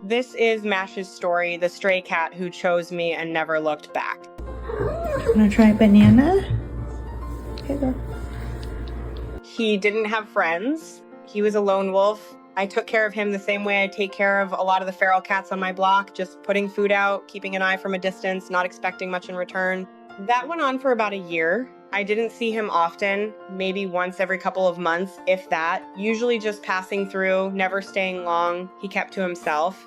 This is Mash's story, the stray cat who chose me and never looked back. Wanna try banana? Here you go. He didn't have friends. He was a lone wolf. I took care of him the same way I take care of a lot of the feral cats on my block, just putting food out, keeping an eye from a distance, not expecting much in return. That went on for about a year. I didn't see him often, maybe once every couple of months, if that. Usually just passing through, never staying long. He kept to himself.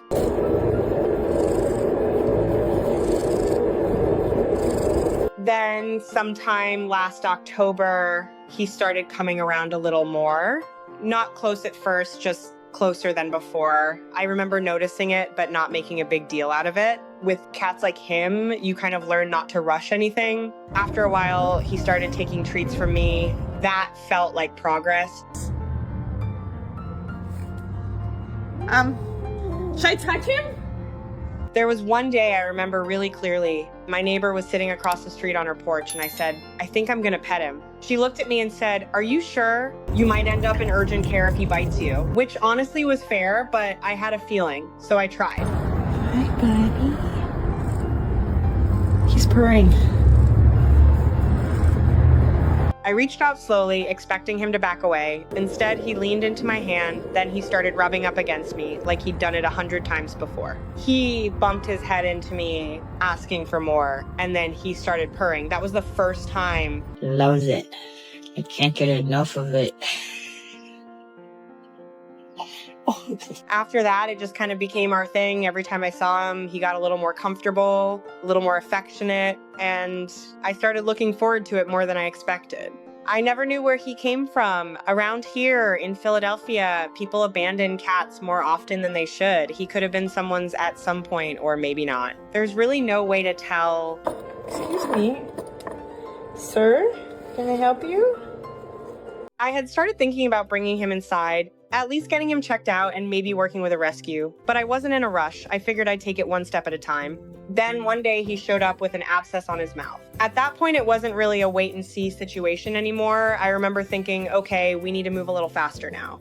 Then sometime last October, he started coming around a little more. Not close at first, just closer than before. I remember noticing it, but not making a big deal out of it. With cats like him, you kind of learn not to rush anything. After a while, he started taking treats from me. That felt like progress. Should I touch him? There was one day I remember really clearly. My neighbor was sitting across the street on her porch and I said, I think I'm gonna pet him. She looked at me and said, are you sure? You might end up in urgent care if he bites you. Which honestly was fair, but I had a feeling, so I tried. Hi, buddy. He's purring. I reached out slowly, expecting him to back away. Instead, he leaned into my hand, then he started rubbing up against me like he'd done it 100 times before. He bumped his head into me, asking for more, and then he started purring. That was the first time. Loves it. I can't get enough of it. After that, it just kind of became our thing. Every time I saw him, he got a little more comfortable, a little more affectionate, and I started looking forward to it more than I expected. I never knew where he came from. Around here in Philadelphia, people abandon cats more often than they should. He could have been someone's at some point, or maybe not. There's really no way to tell. Excuse me. Sir, can I help you? I had started thinking about bringing him inside, at least getting him checked out and maybe working with a rescue. But I wasn't in a rush. I figured I'd take it one step at a time. Then one day he showed up with an abscess on his mouth. At that point, it wasn't really a wait and see situation anymore. I remember thinking, okay, we need to move a little faster now.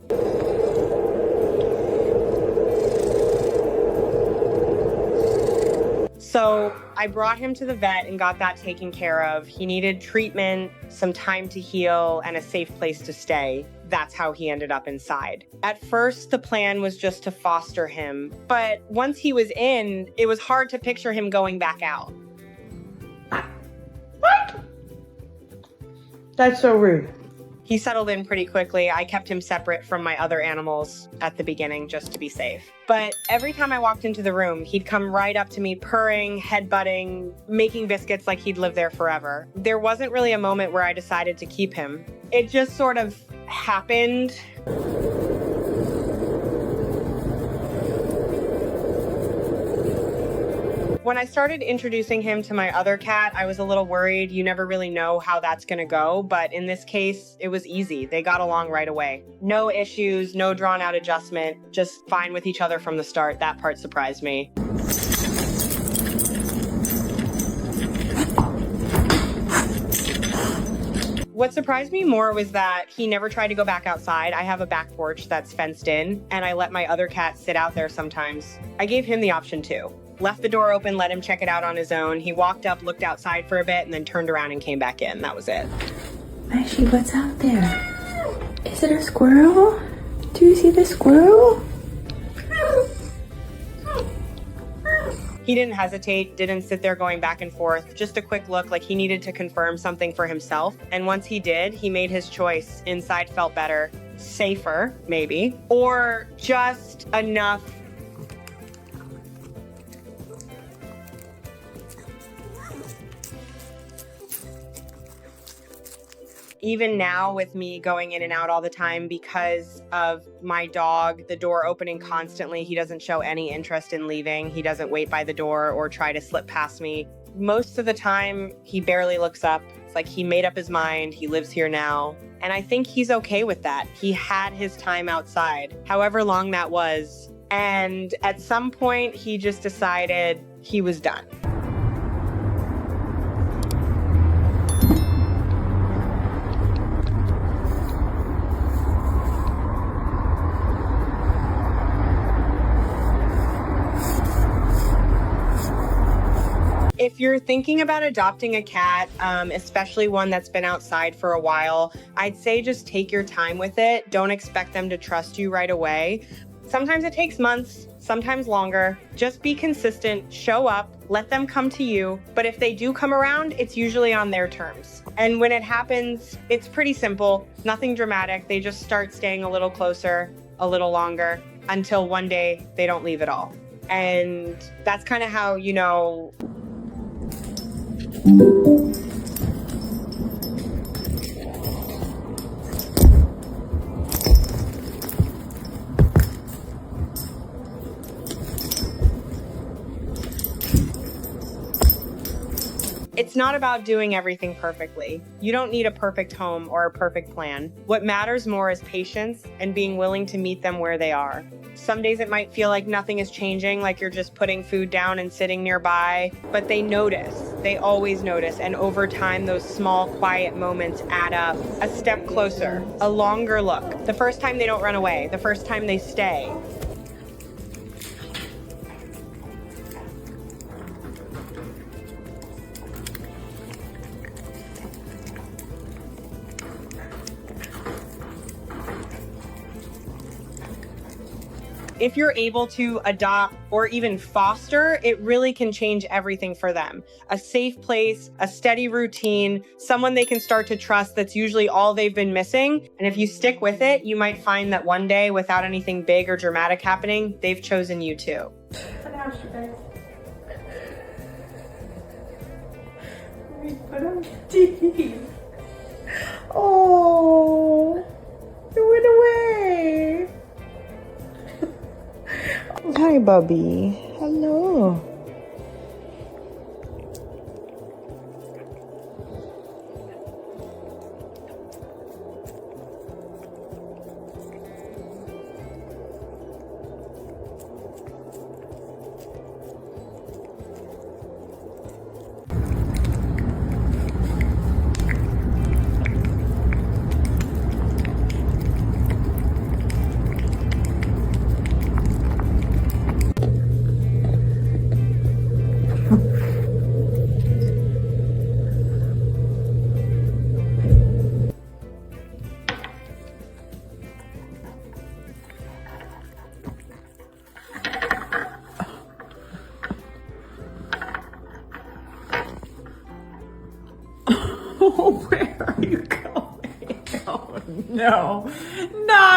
So I brought him to the vet and got that taken care of. He needed treatment, some time to heal, and a safe place to stay. That's how he ended up inside. At first, the plan was just to foster him. But once he was in, it was hard to picture him going back out. That's so rude. He settled in pretty quickly. I kept him separate from my other animals at the beginning just to be safe. But every time I walked into the room, he'd come right up to me, purring, headbutting, making biscuits like he'd lived there forever. There wasn't really a moment where I decided to keep him. It just sort of happened. When I started introducing him to my other cat, I was a little worried. You never really know how that's gonna go, but in this case, it was easy. They got along right away. No issues, no drawn out adjustment, just fine with each other from the start. That part surprised me. What surprised me more was that he never tried to go back outside. I have a back porch that's fenced in, and I let my other cat sit out there sometimes. I gave him the option too. Left the door open, let him check it out on his own. He walked up, looked outside for a bit, and then turned around and came back in. That was it. Ashley, what's out there? Is it a squirrel? Do you see the squirrel? He didn't hesitate, didn't sit there going back and forth. Just a quick look like he needed to confirm something for himself. And once he did, he made his choice. Inside felt better, safer, maybe, or just enough. Even now, with me going in and out all the time because of my dog, the door opening constantly, he doesn't show any interest in leaving. He doesn't wait by the door or try to slip past me. Most of the time, he barely looks up. It's like he made up his mind. He lives here now. And I think he's okay with that. He had his time outside, however long that was. And at some point, he just decided he was done. If you're thinking about adopting a cat, especially one that's been outside for a while, I'd say just take your time with it. Don't expect them to trust you right away. Sometimes it takes months, sometimes longer. Just be consistent, show up, let them come to you. But if they do come around, it's usually on their terms. And when it happens, it's pretty simple, nothing dramatic. They just start staying a little closer, a little longer, until one day they don't leave at all. And that's kind of how, you know, it's not about doing everything perfectly. You don't need a perfect home or a perfect plan. What matters more is patience and being willing to meet them where they are. Some days it might feel like nothing is changing, like you're just putting food down and sitting nearby, but they notice. They always notice, and over time, those small, quiet moments add up. A step closer, a longer look. The first time they don't run away, the first time they stay. If you're able to adopt or even foster, it really can change everything for them. A safe place, a steady routine, someone they can start to trust, that's usually all they've been missing. And if you stick with it, you might find that one day, without anything big or dramatic happening, they've chosen you too. Oh, it went away. Hi, Bobby. Hello. Oh, where are you going? Oh, no. No!